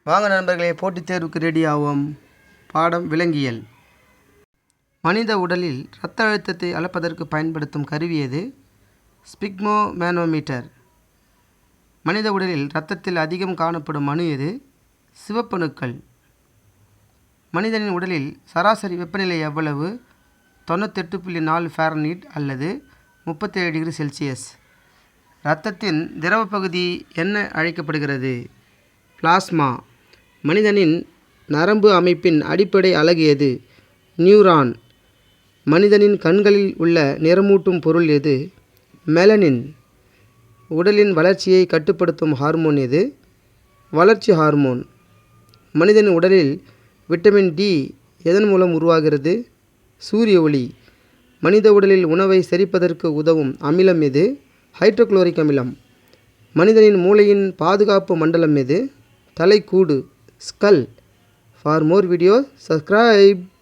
வாங்க நண்பர்களே, போட்டித் தேர்வுக்கு ரெடி ஆவோம். பாடம் விலங்கியல். மனித உடலில் இரத்த அழுத்தத்தை அளப்பதற்கு பயன்படுத்தும் கருவி எது? ஸ்பிக்மோமேனோமீட்டர். மனித உடலில் இரத்தத்தில் அதிகம் காணப்படும் அணு எது? சிவப்பணுக்கள். மனிதனின் உடலில் சராசரி வெப்பநிலை எவ்வளவு? 98.4 ஃபாரன்ஹீட் அல்லது 37 டிகிரி செல்சியஸ். இரத்தத்தின் திரவ பகுதி என்ன அழைக்கப்படுகிறது? பிளாஸ்மா. மனிதனின் நரம்பு அமைப்பின் அடிப்படை அலகு எது? நியூரான். மனிதனின் கண்களில் உள்ள நிறமூட்டும் பொருள் எது? மெலனின். உடலின் வளர்ச்சியை கட்டுப்படுத்தும் ஹார்மோன் எது? வளர்ச்சி ஹார்மோன். மனிதனின் உடலில் விட்டமின் டி எதன் மூலம் உருவாகிறது? சூரிய ஒளி. மனித உடலில் உணவை செரிப்பதற்கு உதவும் அமிலம் எது? ஹைட்ரோகுளோரிக் அமிலம். மனிதனின் மூளையின் பாதுகாப்பு மண்டலம் எது? தலைக்கூடு, skull. For more videos, subscribe.